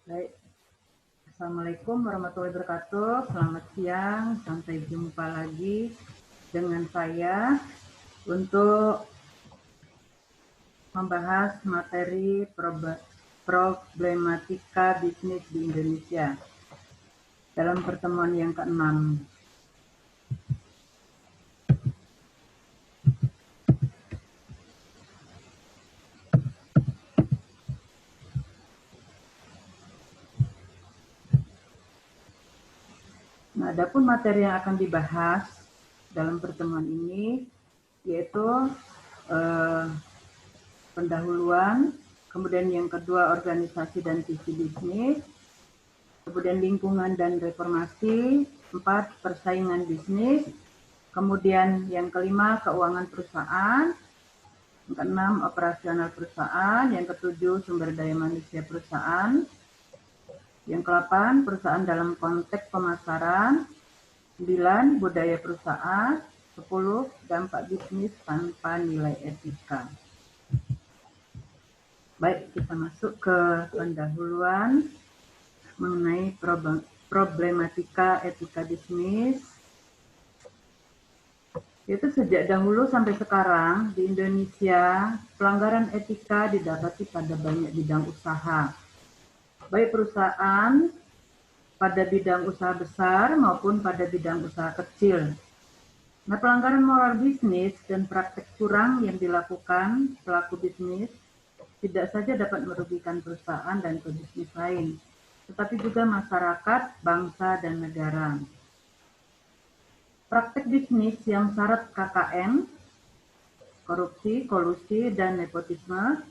Baik, Assalamualaikum warahmatullahi wabarakatuh. Selamat siang, sampai jumpa lagi dengan saya untuk membahas materi problematika bisnis di Indonesia dalam pertemuan yang ke-6. Nah, adapun materi yang akan dibahas dalam pertemuan ini yaitu pendahuluan, kemudian yang kedua organisasi dan visi bisnis, kemudian lingkungan dan reformasi, 4 persaingan bisnis, kemudian yang kelima keuangan perusahaan, yang keenam operasional perusahaan, yang ketujuh sumber daya manusia perusahaan, yang ke-8 perusahaan dalam konteks pemasaran, 9 budaya perusahaan, 10 dampak bisnis tanpa nilai etika. Baik, kita masuk ke pendahuluan mengenai problematika etika bisnis. Yaitu sejak dahulu sampai sekarang di Indonesia pelanggaran etika didapati pada banyak bidang usaha, baik perusahaan pada bidang usaha besar maupun pada bidang usaha kecil. Nah, pelanggaran moral bisnis dan praktek curang yang dilakukan pelaku bisnis tidak saja dapat merugikan perusahaan dan pebisnis lain, tetapi juga masyarakat, bangsa, dan negara. Praktek bisnis yang syarat KKN, korupsi, kolusi, dan nepotisme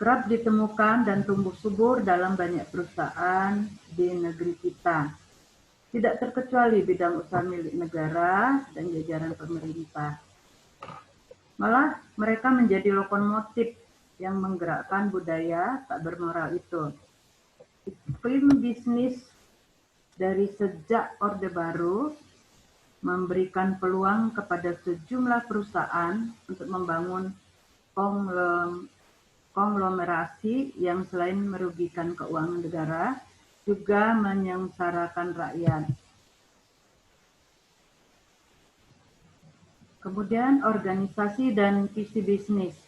kerap ditemukan dan tumbuh subur dalam banyak perusahaan di negeri kita. Tidak terkecuali bidang usaha milik negara dan jajaran pemerintah. Malah mereka menjadi lokomotif yang menggerakkan budaya tak bermoral itu. Iklim bisnis dari sejak Orde Baru memberikan peluang kepada sejumlah perusahaan untuk membangun konglomerasi yang selain merugikan keuangan negara, juga menyengsarakan rakyat. Kemudian organisasi dan visi bisnis.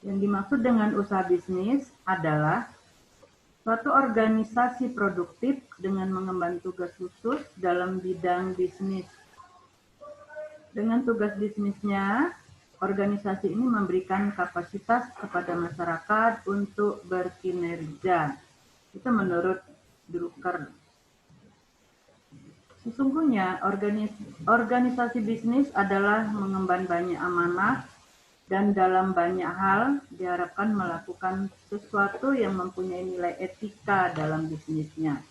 Yang dimaksud dengan usaha bisnis adalah suatu organisasi produktif dengan mengemban tugas khusus dalam bidang bisnis. Dengan tugas bisnisnya, organisasi ini memberikan kapasitas kepada masyarakat untuk berkinerja. Itu menurut Drucker. Sesungguhnya organisasi bisnis adalah mengemban banyak amanah dan dalam banyak hal diharapkan melakukan sesuatu yang mempunyai nilai etika dalam bisnisnya.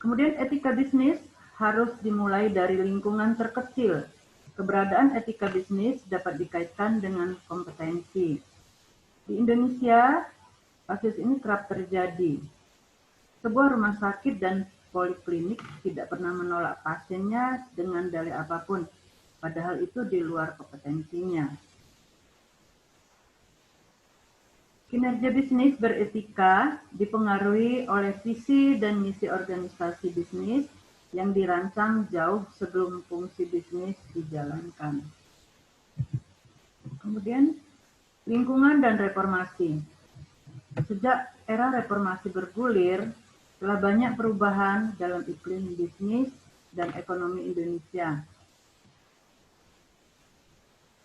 Kemudian etika bisnis harus dimulai dari lingkungan terkecil. Keberadaan etika bisnis dapat dikaitkan dengan kompetensi. Di Indonesia, kasus ini kerap terjadi. Sebuah rumah sakit dan poliklinik tidak pernah menolak pasiennya dengan dalih apapun, padahal itu di luar kompetensinya. Kinerja bisnis beretika dipengaruhi oleh visi dan misi organisasi bisnis yang dirancang jauh sebelum fungsi bisnis dijalankan. Kemudian, lingkungan dan reformasi. Sejak era reformasi bergulir, telah banyak perubahan dalam iklim bisnis dan ekonomi Indonesia.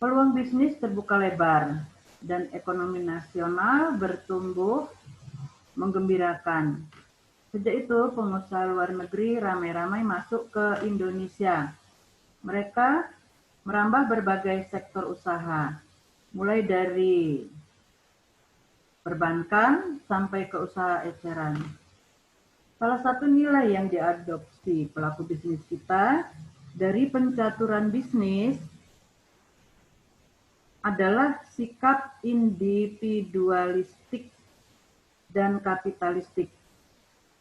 Peluang bisnis terbuka lebar dan ekonomi nasional bertumbuh menggembirakan. Sejak itu, pengusaha luar negeri ramai-ramai masuk ke Indonesia. Mereka merambah berbagai sektor usaha, mulai dari perbankan sampai ke usaha eceran. Salah satu nilai yang diadopsi pelaku bisnis kita dari pencaturan bisnis adalah sikap individualistik dan kapitalistik.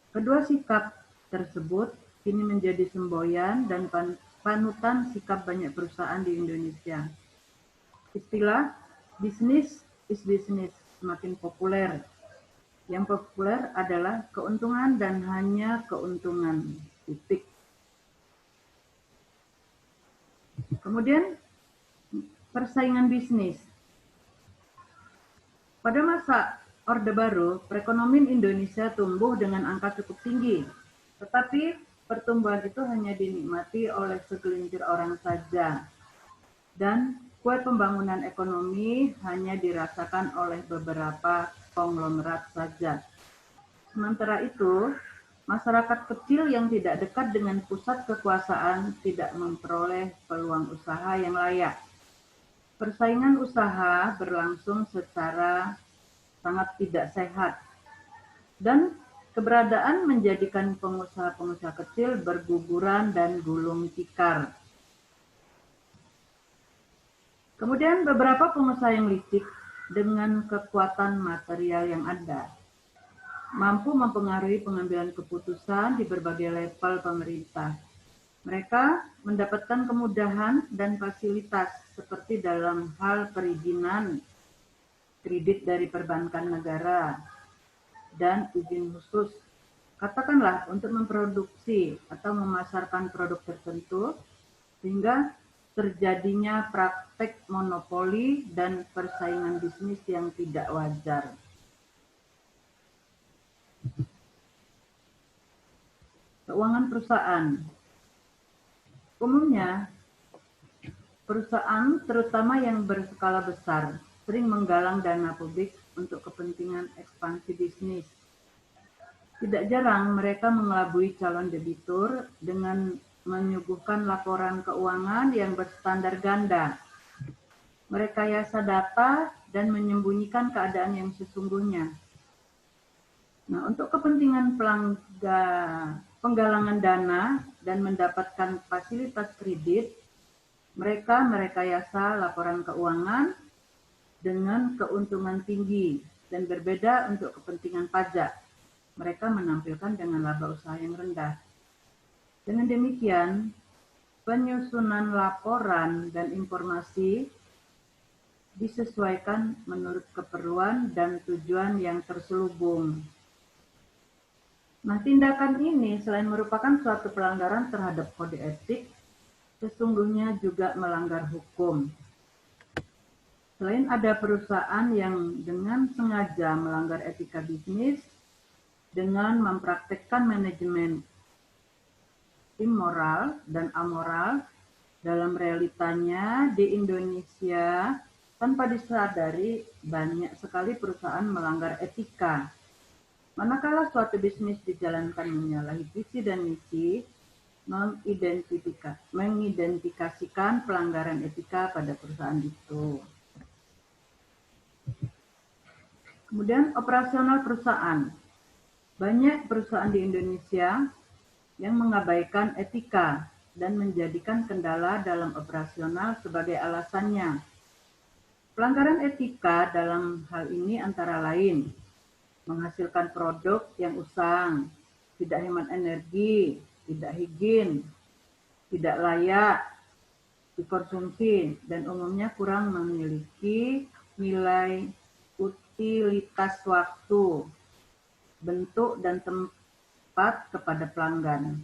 Kedua sikap tersebut kini menjadi semboyan dan panutan sikap banyak perusahaan di Indonesia. Istilah bisnis is business semakin populer Yang populer adalah keuntungan dan hanya keuntungan, titik. Kemudian persaingan bisnis. Pada masa Orde Baru, perekonomian Indonesia tumbuh dengan angka cukup tinggi, tetapi pertumbuhan itu hanya dinikmati oleh segelintir orang saja, dan kue pembangunan ekonomi hanya dirasakan oleh beberapa konglomerat saja. Sementara itu, masyarakat kecil yang tidak dekat dengan pusat kekuasaan tidak memperoleh peluang usaha yang layak. Persaingan usaha berlangsung secara sangat tidak sehat, dan keberadaan menjadikan pengusaha-pengusaha kecil berguguran dan gulung tikar. Kemudian beberapa pengusaha yang licik dengan kekuatan material yang ada mampu mempengaruhi pengambilan keputusan di berbagai level pemerintah. Mereka mendapatkan kemudahan dan fasilitas seperti dalam hal perizinan, kredit dari perbankan negara, dan izin khusus, katakanlah untuk memproduksi atau memasarkan produk tertentu, sehingga terjadinya praktek monopoli dan persaingan bisnis yang tidak wajar. Keuangan perusahaan. Umumnya, perusahaan terutama yang berskala besar sering menggalang dana publik untuk kepentingan ekspansi bisnis. Tidak jarang mereka mengelabui calon debitur dengan menyuguhkan laporan keuangan yang berstandar ganda, merekayasa data, dan menyembunyikan keadaan yang sesungguhnya. Nah, untuk kepentingan penggalangan dana dan mendapatkan fasilitas kredit, mereka merekayasa laporan keuangan dengan keuntungan tinggi dan berbeda untuk kepentingan pajak. Mereka menampilkan dengan laba usaha yang rendah. Dengan demikian, penyusunan laporan dan informasi disesuaikan menurut keperluan dan tujuan yang terselubung. Nah, tindakan ini selain merupakan suatu pelanggaran terhadap kode etik, sesungguhnya juga melanggar hukum. Selain ada perusahaan yang dengan sengaja melanggar etika bisnis dengan mempraktekkan manajemen immoral dan amoral, dalam realitanya di Indonesia tanpa disadari banyak sekali perusahaan melanggar etika. Manakala suatu bisnis dijalankan menyalahi visi dan misi, mengidentifikasikan pelanggaran etika pada perusahaan itu. Kemudian operasional perusahaan. Banyak perusahaan di Indonesia yang mengabaikan etika dan menjadikan kendala dalam operasional sebagai alasannya. Pelanggaran etika dalam hal ini antara lain menghasilkan produk yang usang, tidak hemat energi, tidak higien, tidak layak dikonsumsi, dan umumnya kurang memiliki nilai utilitas waktu, bentuk, dan tempat kepada pelanggan.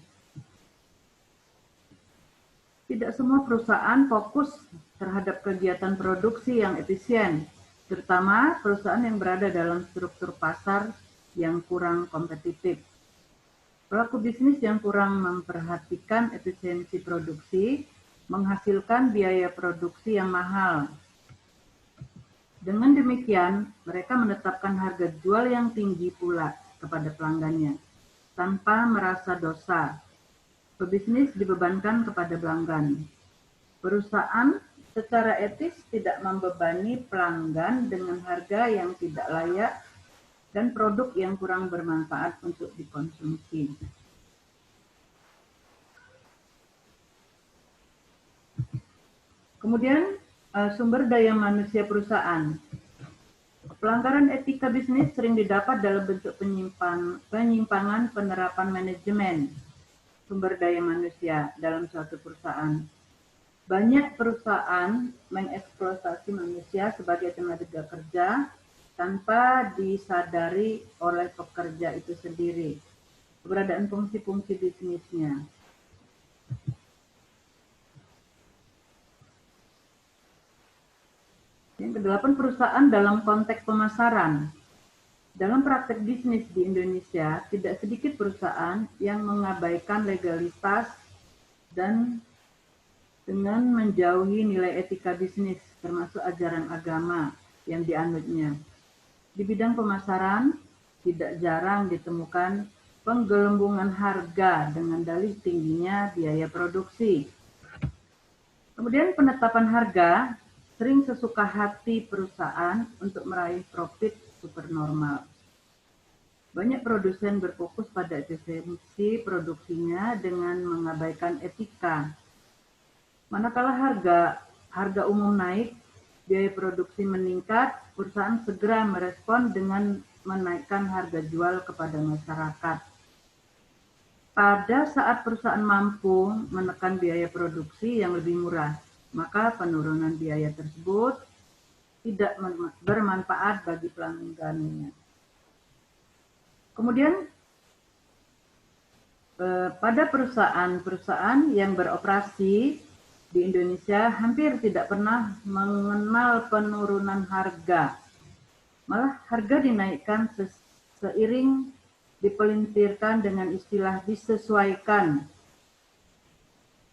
Tidak semua perusahaan fokus terhadap kegiatan produksi yang efisien, terutama perusahaan yang berada dalam struktur pasar yang kurang kompetitif. Pelaku bisnis yang kurang memperhatikan efisiensi produksi menghasilkan biaya produksi yang mahal. Dengan demikian, mereka menetapkan harga jual yang tinggi pula kepada pelanggannya, tanpa merasa dosa. Pebisnis dibebankan kepada pelanggan. Perusahaan secara etis tidak membebani pelanggan dengan harga yang tidak layak dan produk yang kurang bermanfaat untuk dikonsumsi. Kemudian, sumber daya manusia perusahaan. Pelanggaran etika bisnis sering didapat dalam bentuk penyimpangan penerapan manajemen sumber daya manusia dalam suatu perusahaan. Banyak perusahaan mengeksploitasi manusia sebagai tenaga kerja tanpa disadari oleh pekerja itu sendiri, keberadaan fungsi-fungsi bisnisnya. Yang kedelapan, perusahaan dalam konteks pemasaran. Dalam praktek bisnis di Indonesia, tidak sedikit perusahaan yang mengabaikan legalitas dan dengan menjauhi nilai etika bisnis, termasuk ajaran agama yang dianutnya. Di bidang pemasaran, tidak jarang ditemukan penggelembungan harga dengan dalih tingginya biaya produksi. Kemudian penetapan harga sering sesuka hati perusahaan untuk meraih profit supernormal. Banyak produsen berfokus pada efisiensi produksinya dengan mengabaikan etika. Manakala harga umum naik, biaya produksi meningkat, perusahaan segera merespon dengan menaikkan harga jual kepada masyarakat. Pada saat perusahaan mampu menekan biaya produksi yang lebih murah, maka penurunan biaya tersebut tidak bermanfaat bagi pelanggannya. Kemudian pada perusahaan-perusahaan yang beroperasi di Indonesia hampir tidak pernah mengenal penurunan harga. Malah harga dinaikkan seiring dipelintirkan dengan istilah disesuaikan.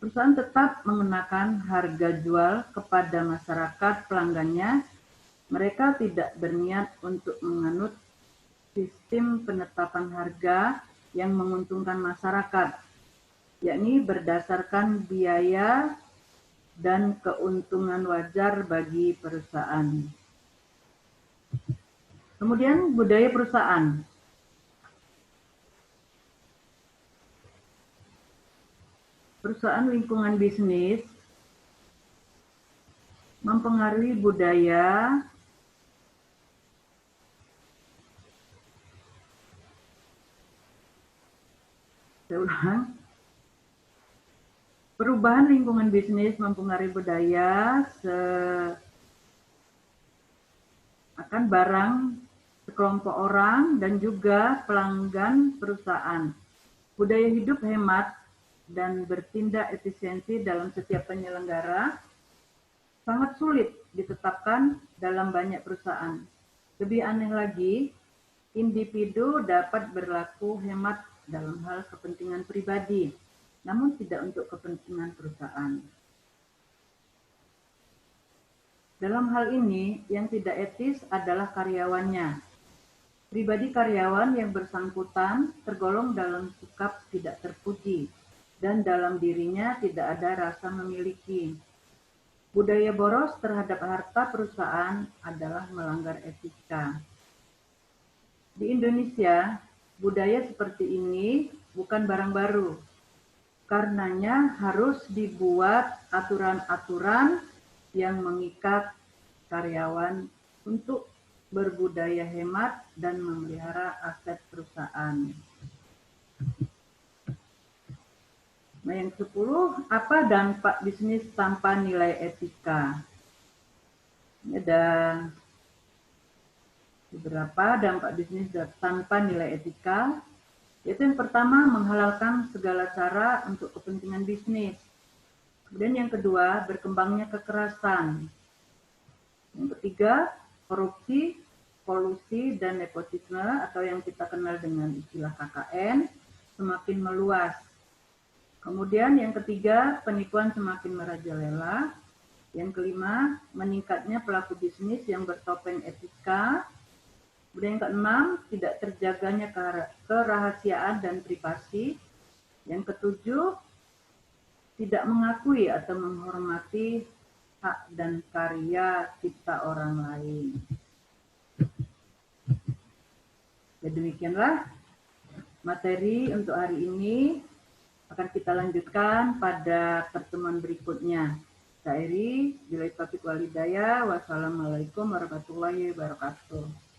Perusahaan tetap mengenakan harga jual kepada masyarakat pelanggannya. Mereka tidak berniat untuk menganut sistem penetapan harga yang menguntungkan masyarakat, yakni berdasarkan biaya dan keuntungan wajar bagi perusahaan. Kemudian budaya perusahaan. Perusahaan lingkungan bisnis mempengaruhi budaya perubahan lingkungan bisnis mempengaruhi budaya akan barang sekelompok orang dan juga pelanggan perusahaan. Budaya hidup hemat dan bertindak efisiensi dalam setiap penyelenggara sangat sulit ditetapkan dalam banyak perusahaan. Lebih aneh lagi, individu dapat berlaku hemat dalam hal kepentingan pribadi, namun tidak untuk kepentingan perusahaan. Dalam hal ini, yang tidak etis adalah karyawannya. Pribadi karyawan yang bersangkutan tergolong dalam sikap tidak terpuji, dan dalam dirinya tidak ada rasa memiliki. Budaya boros terhadap harta perusahaan adalah melanggar etika. Di Indonesia, budaya seperti ini bukan barang baru. Karenanya harus dibuat aturan-aturan yang mengikat karyawan untuk berbudaya hemat dan memelihara aset perusahaan. Nah, yang 10, apa dampak bisnis tanpa nilai etika? Ini ada beberapa dampak bisnis tanpa nilai etika, yaitu yang pertama, menghalalkan segala cara untuk kepentingan bisnis. Kemudian yang kedua, berkembangnya kekerasan. Yang ketiga, korupsi, kolusi, dan nepotisme atau yang kita kenal dengan istilah KKN semakin meluas. Kemudian yang ketiga, penipuan semakin merajalela. Yang kelima, meningkatnya pelaku bisnis yang bertopeng etika. Kemudian yang keenam, tidak terjaganya kerahasiaan dan privasi. Yang ketujuh, tidak mengakui atau menghormati hak dan karya cipta orang lain. Ya, demikianlah materi untuk hari ini. Akan kita lanjutkan pada pertemuan berikutnya. Saya Eri, billahi taufiq wal hidayah. Wassalamualaikum warahmatullahi wabarakatuh.